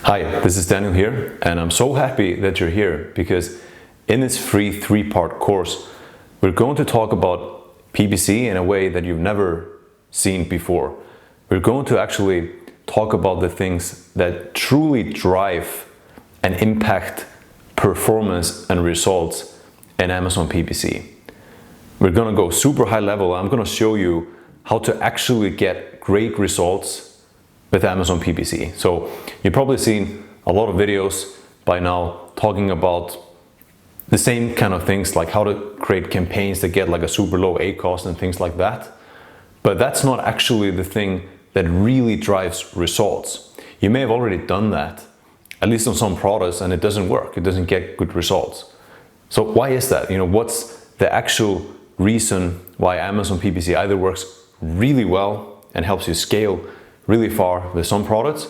Hi, this is Daniel here, and I'm so happy that you're here because in this free three-part course, we're going to talk about PPC in a way that you've never seen before. We're going to actually talk about the things that truly drive and impact performance and results in Amazon PPC. We're going to go super high level. I'm going to show you how to actually get great results with Amazon PPC. So you've probably seen a lot of videos by now talking about the same kind of things, like how to create campaigns that get like a super low ACoS and things like that. But that's not actually the thing that really drives results. You may have already done that, at least on some products, and it doesn't work. It doesn't get good results. So why is that? What's the actual reason why Amazon PPC either works really well and helps you scale really far with some products,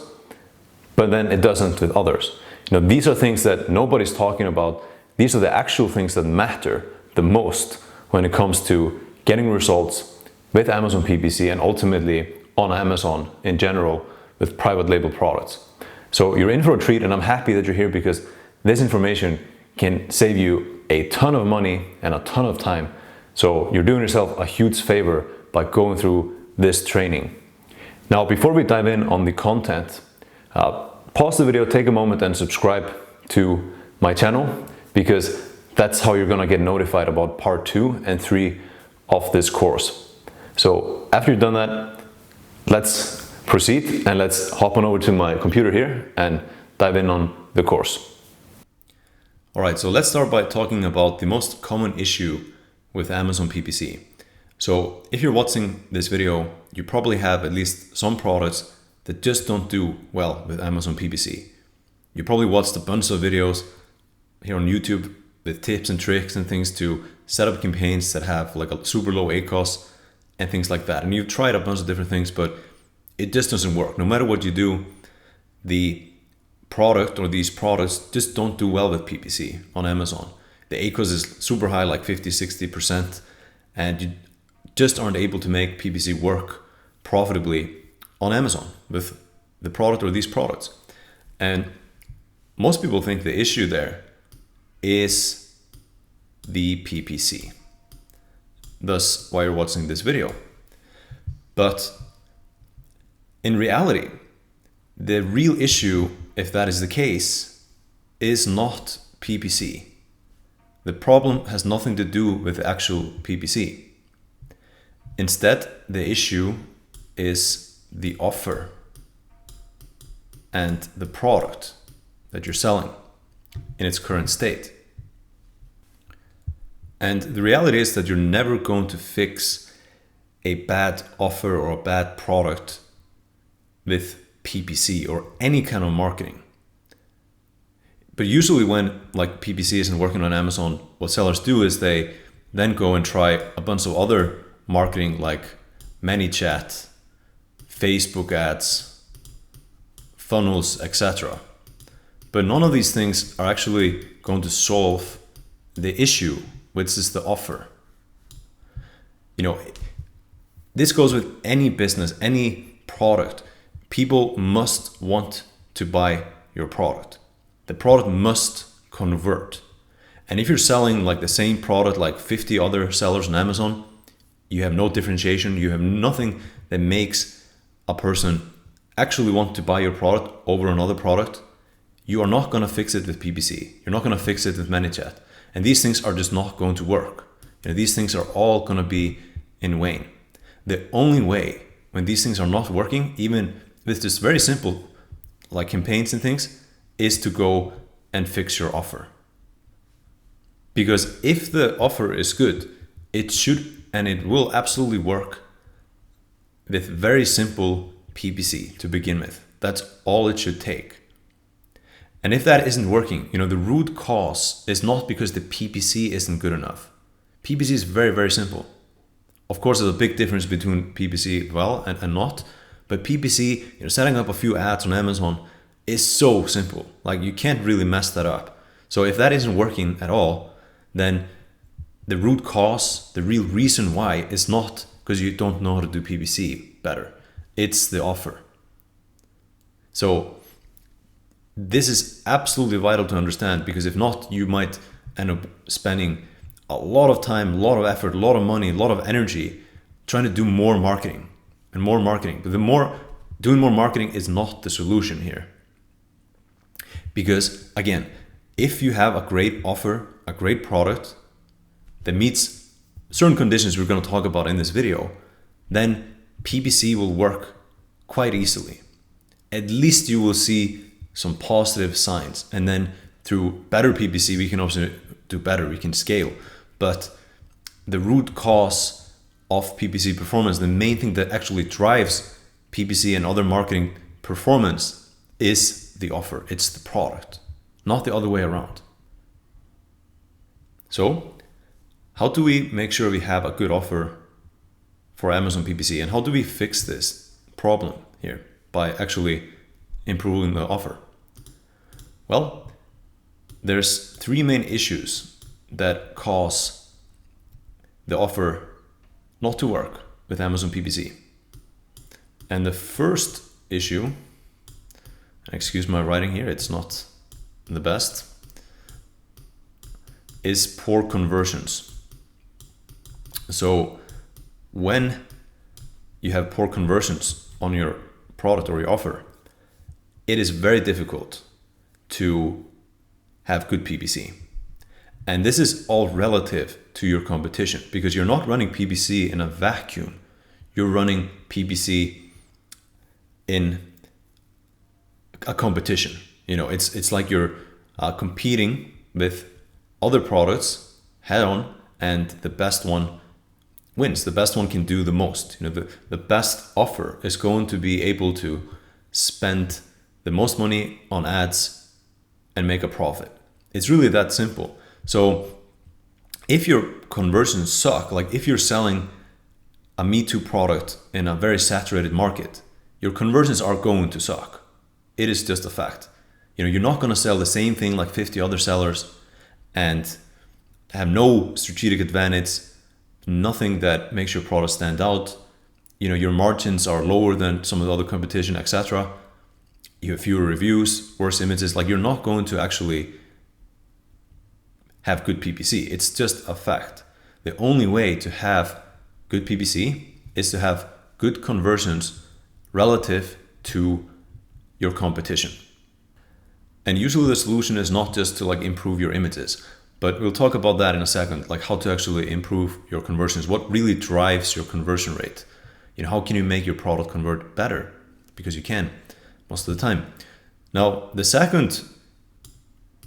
but then it doesn't with others? These are things that nobody's talking about. These are the actual things that matter the most when it comes to getting results with Amazon PPC and ultimately on Amazon in general with private label products. So you're in for a treat, and I'm happy that you're here because this information can save you a ton of money and a ton of time. So you're doing yourself a huge favor by going through this training. Now, before we dive in on the content, pause the video, take a moment and subscribe to my channel, because that's how you're gonna get notified about part 2 and 3 of this course. So after you've done that, let's proceed and let's hop on over to my computer here and dive in on the course. All right, so let's start by talking about the most common issue with Amazon PPC. So if you're watching this video, you probably have at least some products that just don't do well with Amazon PPC. You probably watched a bunch of videos here on YouTube with tips and tricks and things to set up campaigns that have like a super low ACoS and things like that. And you've tried a bunch of different things, but it just doesn't work. No matter what you do, the product or these products just don't do well with PPC on Amazon. The ACoS is super high, like 50-60%, and you just aren't able to make PPC work profitably on Amazon with the product or these products. And most people think the issue there is the PPC. Thus, why you're watching this video. But in reality, the real issue, if that is the case, is not PPC. The problem has nothing to do with the actual PPC. Instead, the issue is the offer and the product that you're selling in its current state. And the reality is that you're never going to fix a bad offer or a bad product with PPC or any kind of marketing. But usually when like PPC isn't working on Amazon, what sellers do is they then go and try a bunch of other marketing like ManyChat, Facebook ads, funnels, etc. But none of these things are actually going to solve the issue, which is the offer. This goes with any business, any product. People must want to buy your product. The product must convert. And if you're selling like the same product like 50 other sellers on Amazon, you have no differentiation, you have nothing that makes a person actually want to buy your product over another product, you are not going to fix it with PPC. You're not going to fix it with ManyChat. And these things are just not going to work. These things are all going to be in vain. The only way when these things are not working, even with just very simple like campaigns and things, is to go and fix your offer. Because if the offer is good, it should and it will absolutely work with very simple PPC to begin with. That's all it should take. And if that isn't working, the root cause is not because the PPC isn't good enough. PPC is very, very simple. Of course, there's a big difference between PPC well and not, but PPC, setting up a few ads on Amazon is so simple. Like you can't really mess that up. So if that isn't working at all, then the root cause, the real reason why is not because you don't know how to do PPC better. It's the offer. So this is absolutely vital to understand, because if not, you might end up spending a lot of time, a lot of effort, a lot of money, a lot of energy trying to do more marketing and more marketing. But doing more marketing is not the solution here. Because again, if you have a great offer, a great product that meets certain conditions we're going to talk about in this video, then PPC will work quite easily. At least you will see some positive signs. And then through better PPC, we can also do better, we can scale. But the root cause of PPC performance, the main thing that actually drives PPC and other marketing performance, is the offer. It's the product, not the other way around. So how do we make sure we have a good offer for Amazon PPC? And how do we fix this problem here by actually improving the offer? Well, there's three main issues that cause the offer not to work with Amazon PPC. And the first issue, excuse my writing here, it's not the best, is poor conversions. So when you have poor conversions on your product or your offer, it is very difficult to have good PPC. And this is all relative to your competition, because you're not running PPC in a vacuum. You're running PPC in a competition. You know, it's like you're competing with other products head on, and the best one wins. The best one can do the most. You know, the best offer is going to be able to spend the most money on ads and make a profit. It's really that simple. So if your conversions suck, like if you're selling a Me Too product in a very saturated market, your conversions are going to suck. It is just a fact. You know, you're not going to sell the same thing like 50 other sellers and have no strategic advantage, nothing that makes your product stand out. You know, your margins are lower than some of the other competition, etc. You have fewer reviews, worse images. Like, you're not going to actually have good PPC. It's just a fact. The only way to have good PPC is to have good conversions relative to your competition. And usually the solution is not just to like improve your images, but we'll talk about that in a second, like how to actually improve your conversions. What really drives your conversion rate? You know, how can you make your product convert better? Because you can most of the time. Now, the second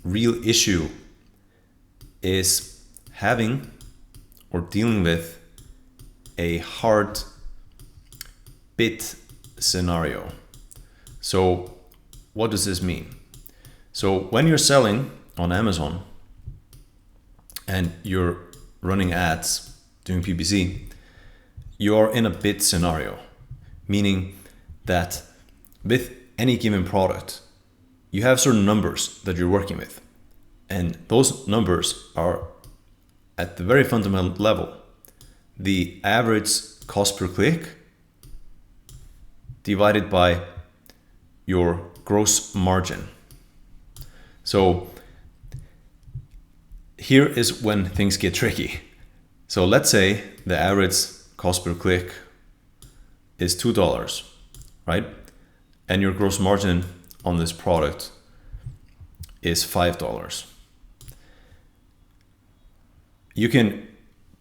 real issue is having or dealing with a hard bid scenario. So what does this mean? So when you're selling on Amazon and you're running ads, doing PPC, you're in a bid scenario, meaning that with any given product, you have certain numbers that you're working with. And those numbers are, at the very fundamental level, the average cost per click divided by your gross margin. So here is when things get tricky. So let's say the average cost per click is $2, right? And your gross margin on this product is $5. You can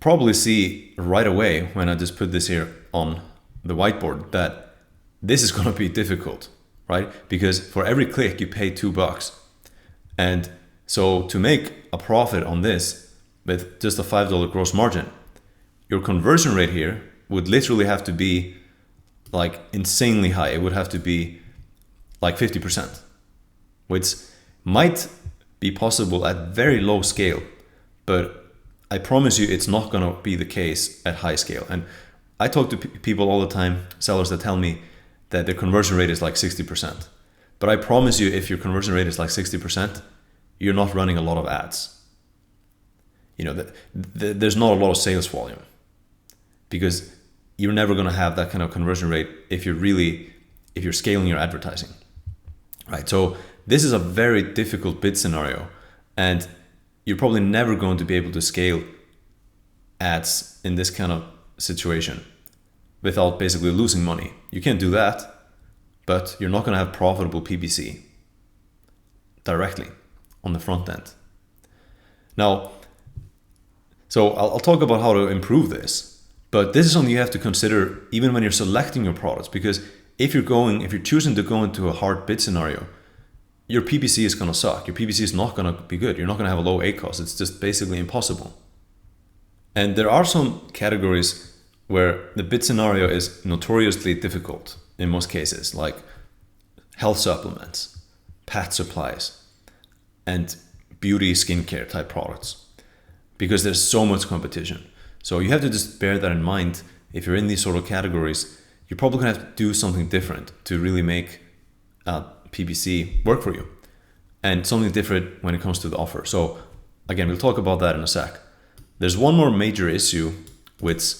probably see right away when I just put this here on the whiteboard that this is going to be difficult, right? Because for every click you pay $2. And so to make a profit on this with just a $5 gross margin, your conversion rate here would literally have to be like insanely high. It would have to be like 50%, which might be possible at very low scale, but I promise you it's not going to be the case at high scale. And I talk to people all the time, sellers that tell me that their conversion rate is like 60%. But I promise you, if your conversion rate is like 60%, you're not running a lot of ads. You know, there's not a lot of sales volume, because you're never going to have that kind of conversion rate if you're scaling your advertising, right? So this is a very difficult bid scenario, and you're probably never going to be able to scale ads in this kind of situation without basically losing money. You can't do that, but you're not going to have profitable PPC directly on the front end. Now, so I'll talk about how to improve this, but this is something you have to consider even when you're selecting your products, because if you're choosing to go into a hard bid scenario, your PPC is going to suck. Your PPC is not going to be good. You're not going to have a low ACoS. It's just basically impossible. And there are some categories where the bid scenario is notoriously difficult in most cases, like health supplements, pet supplies, and beauty skincare type products, because there's so much competition. So you have to just bear that in mind. If you're in these sort of categories, you're probably going to have to do something different to really make PPC work for you, and something different when it comes to the offer. So again, we'll talk about that in a sec. There's one more major issue which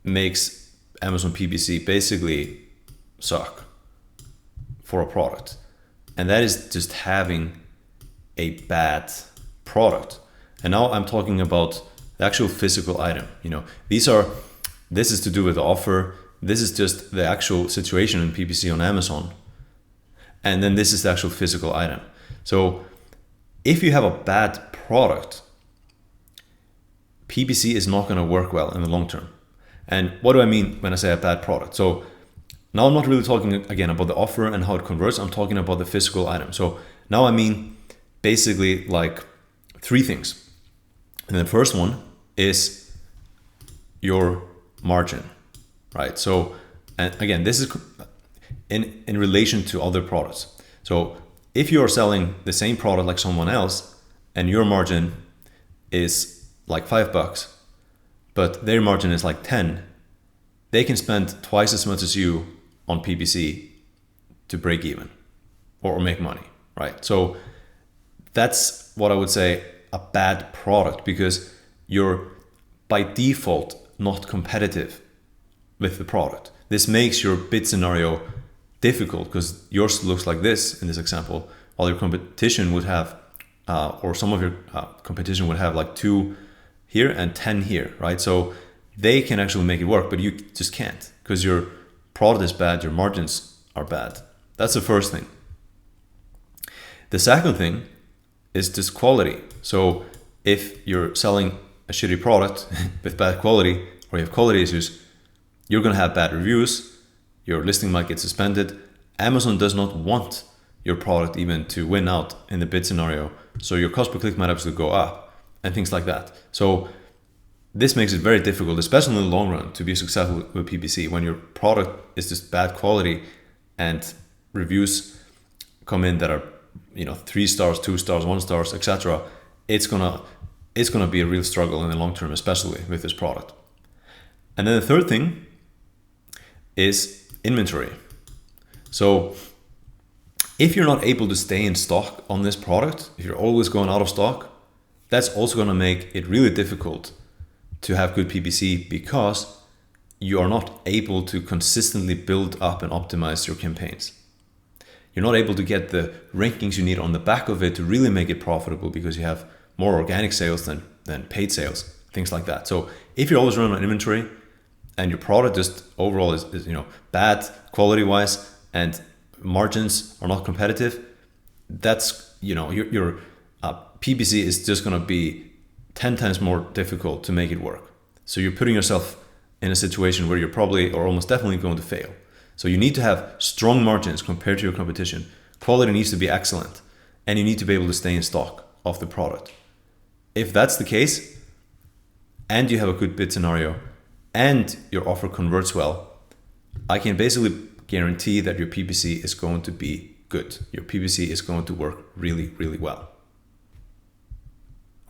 makes Amazon PPC basically suck for a product, and that is just having a bad product. And now I'm talking about the actual physical item. This is to do with the offer. This is just the actual situation in PPC on Amazon. And then this is the actual physical item. So if you have a bad product, PPC is not going to work well in the long term. And what do I mean when I say a bad product? So now I'm not really talking again about the offer and how it converts. I'm talking about the physical item. So now I mean basically like three things. And the first one is your margin, right? So, and again, this is in relation to other products. So if you're selling the same product like someone else and your margin is like $5, but their margin is like 10, they can spend twice as much as you on PPC to break even or make money, right? So that's what I would say a bad product, because you're by default not competitive with the product. This makes your bid scenario difficult because yours looks like this in this example, while your competition would have, or some of your competition would have like 2 here and 10 here, right? So they can actually make it work, but you just can't because your product is bad, your margins are bad. That's the first thing. The second thing is just quality. So if you're selling a shitty product with bad quality, or you have quality issues, you're going to have bad reviews. Your listing might get suspended. Amazon does not want your product even to win out in the bid scenario. So your cost per click might actually go up and things like that. So this makes it very difficult, especially in the long run, to be successful with PPC when your product is just bad quality and reviews come in that are 3 stars, 2 stars, 1 stars, etc. It's gonna be a real struggle in the long term, especially with this product. And then the third thing is inventory. So if you're not able to stay in stock on this product, if you're always going out of stock, that's also going to make it really difficult to have good PPC, because you are not able to consistently build up and optimize your campaigns. You're not able to get the rankings you need on the back of it to really make it profitable, because you have more organic sales than paid sales, things like that. So if you're always running on inventory and your product just overall is bad quality wise and margins are not competitive, that's your PPC is just going to be 10 times more difficult to make it work. So you're putting yourself in a situation where you're probably or almost definitely going to fail. So you need to have strong margins compared to your competition. Quality needs to be excellent, and you need to be able to stay in stock of the product. If that's the case, and you have a good bid scenario, and your offer converts well, I can basically guarantee that your PPC is going to be good. Your PPC is going to work really, really well.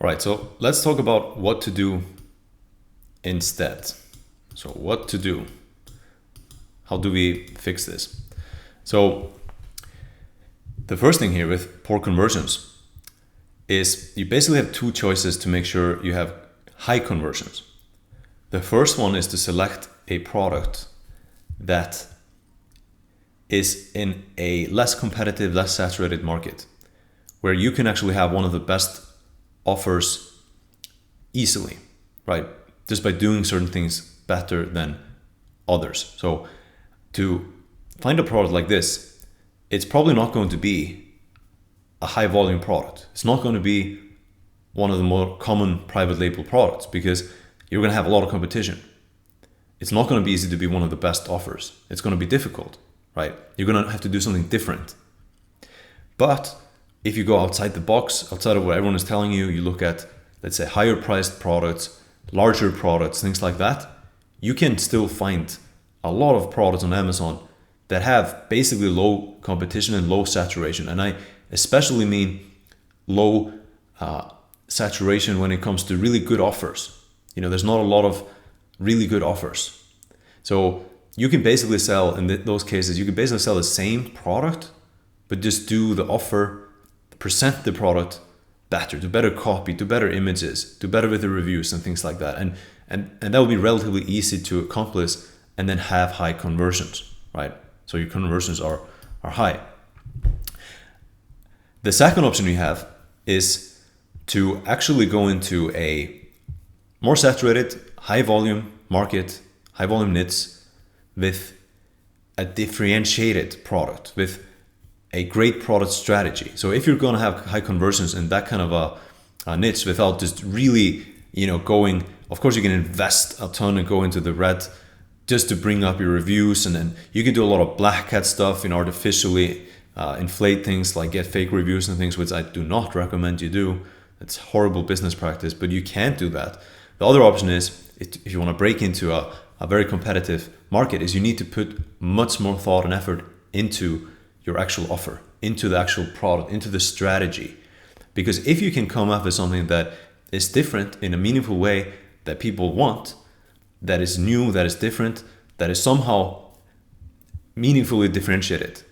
All right, so let's talk about what to do instead. So what to do? How do we fix this? So the first thing here with poor conversions is you basically have 2 choices to make sure you have high conversions. The first one is to select a product that is in a less competitive, less saturated market, where you can actually have one of the best offers easily, right? Just by doing certain things better than others. So to find a product like this, it's probably not going to be a high volume product. It's not going to be one of the more common private label products because you're going to have a lot of competition. It's not going to be easy to be one of the best offers. It's going to be difficult, right? You're going to have to do something different. But if you go outside the box, outside of what everyone is telling you, you look at, let's say, higher priced products, larger products, things like that, you can still find a lot of products on Amazon that have basically low competition and low saturation. And I especially mean low saturation when it comes to really good offers. There's not a lot of really good offers. So you can basically sell, in those cases, you can basically sell the same product, but just do the offer, present the product better, do better copy, do better images, do better with the reviews and things like that. And that will be relatively easy to accomplish and then have high conversions, right? So your conversions are high. The second option you have is to actually go into a more saturated, high volume market, high volume niche with a differentiated product, with a great product strategy. So if you're going to have high conversions in that kind of a niche without just really, going, of course you can invest a ton and go into the red just to bring up your reviews, and then you can do a lot of black hat stuff, artificially inflate things, like get fake reviews and things, which I do not recommend you do. It's horrible business practice, but you can't do that. The other option is, if you want to break into a very competitive market, is you need to put much more thought and effort into your actual offer, into the actual product, into the strategy. Because if you can come up with something that is different in a meaningful way that people want, that is new, that is different, that is somehow meaningfully differentiated,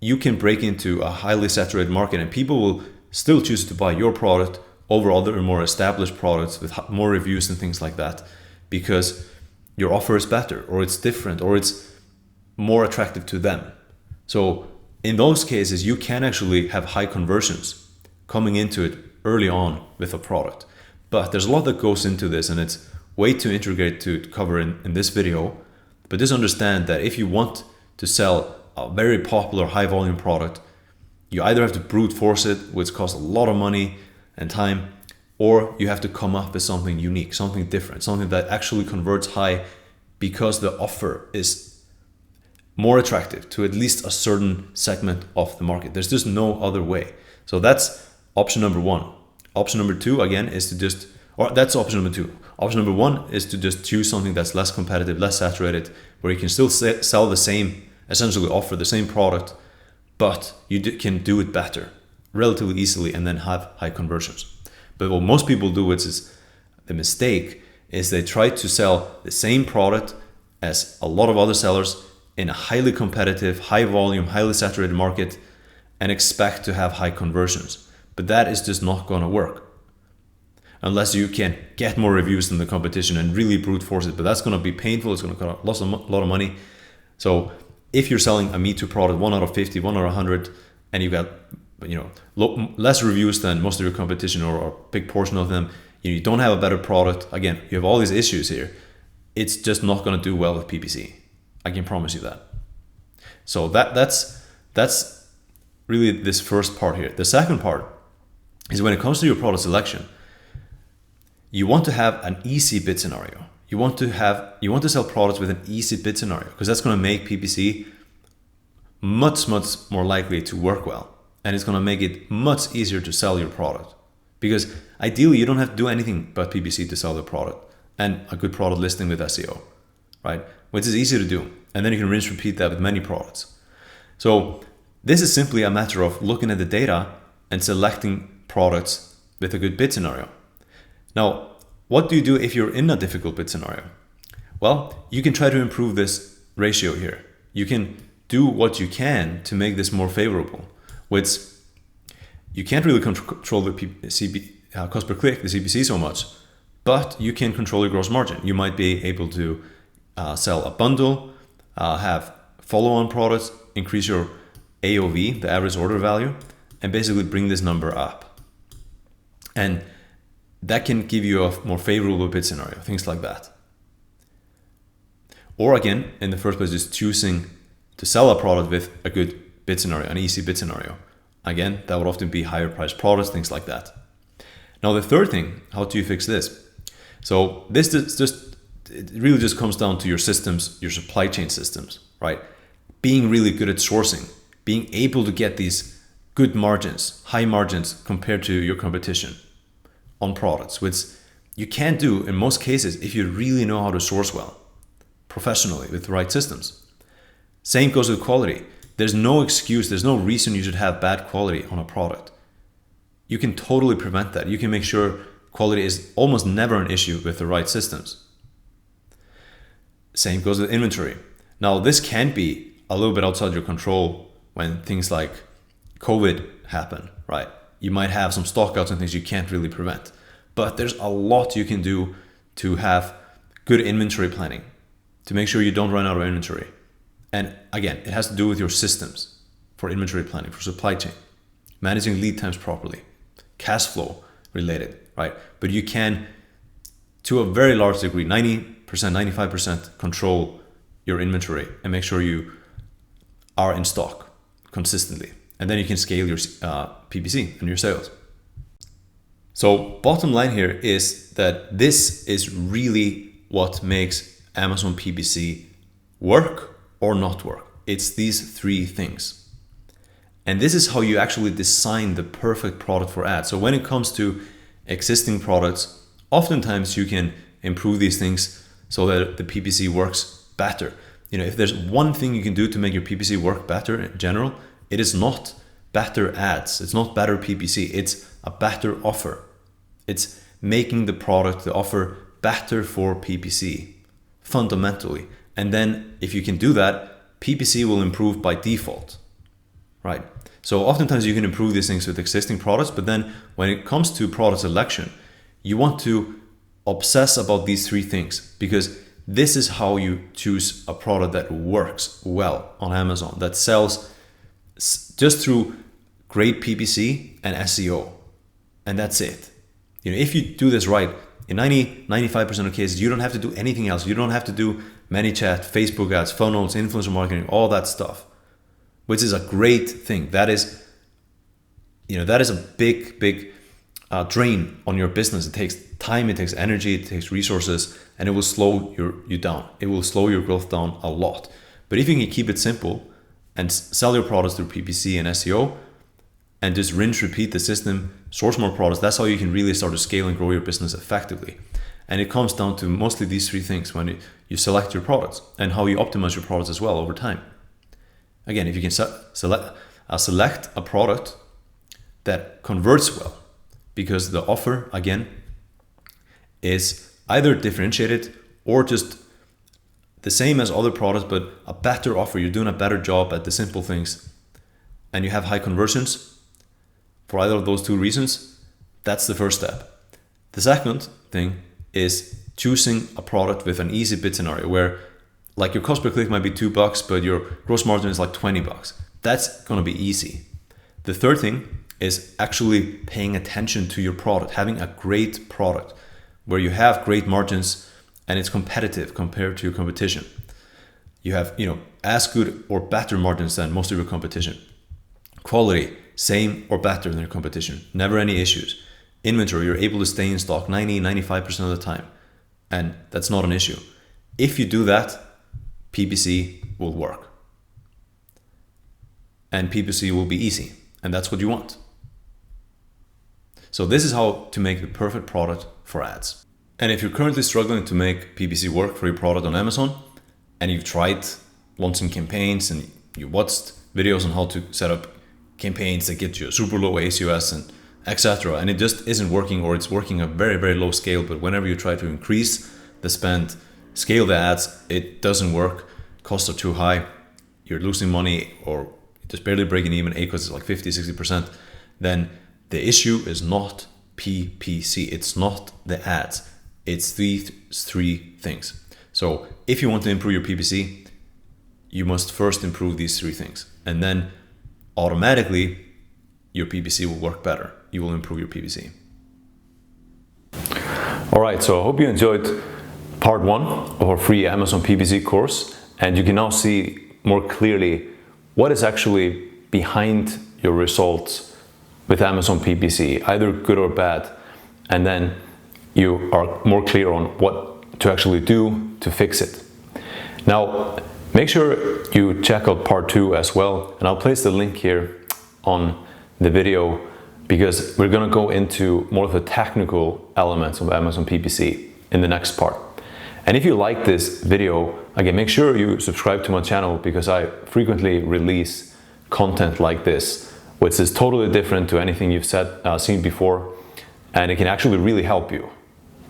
you can break into a highly saturated market and people will still choose to buy your product over other more established products with more reviews and things like that, because your offer is better, or it's different, or it's more attractive to them. So in those cases, you can actually have high conversions coming into it early on with a product. But there's a lot that goes into this, and it's way too intricate to cover in this video. But just understand that if you want to sell a very popular high volume product, you either have to brute force it, which costs a lot of money and time, or you have to come up with something unique, something different, something that actually converts high because the offer is more attractive to at least a certain segment of the market. There's just no other way. So that's option number one. Option number two, again, is to just, or that's option number two. Option number one is to just choose something that's less competitive, less saturated, where you can still sell the same, essentially offer the same product, but you can do it better, relatively easily, and then have high conversions. But what most people do, which is the mistake, is they try to sell the same product as a lot of other sellers in a highly competitive, high volume, highly saturated market and expect to have high conversions. But that is just not going to work unless you can get more reviews than the competition and really brute force it. But that's going to be painful. It's going to cost a lot of money. So if you're selling a Me Too product, 1 out of 50, 1 out of 100, and you've got less reviews than most of your competition, or a big portion of them, you don't have a better product, again, you have all these issues here, it's just not going to do well with PPC. I can promise you that. So that's really this first part here. The second part is when it comes to your product selection, you want to have an easy bid scenario. You want to sell products with an easy bid scenario, because that's going to make PPC much more likely to work well. And it's going to make it much easier to sell your product, because ideally you don't have to do anything but PPC to sell the product and a good product listing with SEO, right? Which is easy to do. And then you can rinse repeat that with many products. So this is simply a matter of looking at the data and selecting products with a good bid scenario. Now, what do you do if you're in a difficult bid scenario? Well, you can try to improve this ratio here. You can do what you can to make this more favorable, which you can't really control the cost per click, the CPC, so much, but you can control your gross margin. You might be able to sell a bundle, have follow-on products, increase your AOV, the average order value, and basically bring this number up. And that can give you a more favorable bid scenario, things like that. Or again, in the first place, just choosing to sell a product with a good bid scenario, an easy bid scenario. Again, that would often be higher priced products, things like that. Now, the third thing, how do you fix this? So this is it really just comes down to your systems, your supply chain systems, right? Being really good at sourcing, being able to get these good margins, high margins compared to your competition on products, which you can't do in most cases if you really know how to source well, professionally with the right systems. Same goes with quality. There's no excuse, there's no reason you should have bad quality on a product. You can totally prevent that. You can make sure quality is almost never an issue with the right systems. Same goes with inventory. Now, this can be a little bit outside your control when things like COVID happen, right? You might have some stockouts and things you can't really prevent. But there's a lot you can do to have good inventory planning, to make sure you don't run out of inventory. And again, it has to do with your systems for inventory planning, for supply chain, managing lead times properly, cash flow related, right? But you can, to a very large degree, 90%, 95% control your inventory and make sure you are in stock consistently. And then you can scale your PPC and your sales. So bottom line here is that this is really what makes Amazon PPC work or not work. It's these three things. And this is how you actually design the perfect product for ads. So when it comes to existing products, oftentimes you can improve these things so that the PPC works better. You know, if there's one thing you can do to make your PPC work better in general, it is not better ads. It's not better PPC. It's a better offer. It's making the product, the offer, better for PPC fundamentally. And then if you can do that, PPC will improve by default, right? So oftentimes you can improve these things with existing products, but then when it comes to product selection, you want to obsess about these three things, because this is how you choose a product that works well on Amazon, that sells just through great PPC and SEO. And that's it. You know, if you do this right, in 95% of cases, you don't have to do anything else. You don't have to do ManyChat, Facebook ads, funnels, influencer marketing, all that stuff, which is a great thing. That is a big drain on your business. It takes time, it takes energy, it takes resources, and it will slow you down. It will slow your growth down a lot. But if you can keep it simple and sell your products through PPC and SEO, and just rinse, repeat the system, source more products, that's how you can really start to scale and grow your business effectively. And it comes down to mostly these three things when you select your products and how you optimize your products as well over time. Again, if you can select a product that converts well, because the offer, again, is either differentiated or just the same as other products, but a better offer. You're doing a better job at the simple things, and you have high conversions for either of those two reasons, that's the first step. The second thing is choosing a product with an easy bid scenario where, like, your cost per click might be $2, but your gross margin is like $20. That's going to be easy. The third thing is actually paying attention to your product, having a great product where you have great margins and it's competitive compared to your competition. You have, as good or better margins than most of your competition. Quality, same or better than your competition. Never any issues. Inventory, you're able to stay in stock 90-95% of the time. And that's not an issue. If you do that, PPC will work. And PPC will be easy. And that's what you want. So this is how to make the perfect product for ads. And if you're currently struggling to make PPC work for your product on Amazon, and you've tried launching campaigns and you watched videos on how to set up campaigns that get you a super low ACOS and etc., and it just isn't working, or it's working at very, very low scale, but whenever you try to increase the spend, scale the ads, it doesn't work, costs are too high, you're losing money or just barely breaking even, ACOS is like 50-60%, then the issue is not PPC, it's not the ads, it's these three things. So if you want to improve your PPC, you must first improve these 3 things. And then automatically your PPC will work better. You will improve your PPC. All right, so I hope you enjoyed part 1 of our free Amazon PPC course, and you can now see more clearly what is actually behind your results with Amazon PPC, either good or bad, and then you are more clear on what to actually do to fix it. Now, make sure you check out part 2 as well, and I'll place the link here on the video, because we're gonna go into more of the technical elements of Amazon PPC in the next part. And if you like this video, again, make sure you subscribe to my channel, because I frequently release content like this, which is totally different to anything you've seen before, and it can actually really help you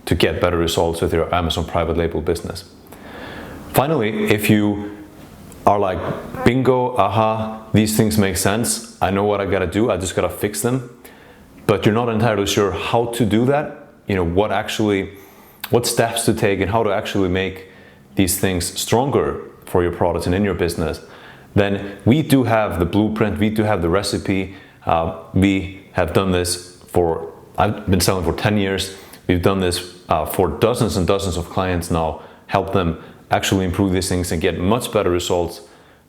to get better results with your Amazon private label business. Finally, if you are like, bingo, aha, these things make sense, I know what I gotta do, I just gotta fix them, but you're not entirely sure how to do that, what steps to take and how to actually make these things stronger for your products and in your business, then we do have the blueprint, we do have the recipe. We have done this I've been selling for 10 years. We've done this for dozens and dozens of clients now, help them actually improve these things and get much better results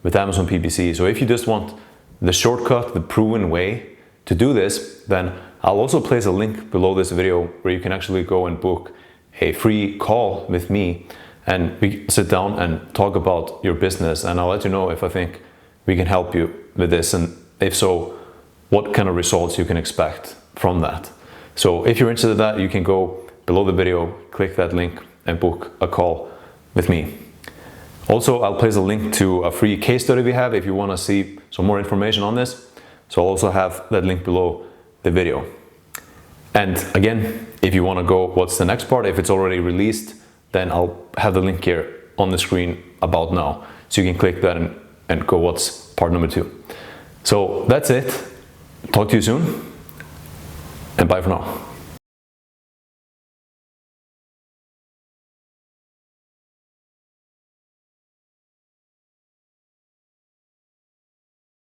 with Amazon PPC. So if you just want the shortcut, the proven way to do this, then I'll also place a link below this video where you can actually go and book a free call with me, and we sit down and talk about your business, and I'll let you know if I think we can help you with this, and if so, what kind of results you can expect from that. So if you're interested in that, you can go below the video, click that link and book a call with me. Also, I'll place a link to a free case study we have if you want to see some more information on this. So I'll also have that link below the video. And again, if you want to go, what's the next part? If it's already released, then I'll have the link here on the screen about now. So you can click that and go, what's part number 2. So that's it. Talk to you soon, and bye for now.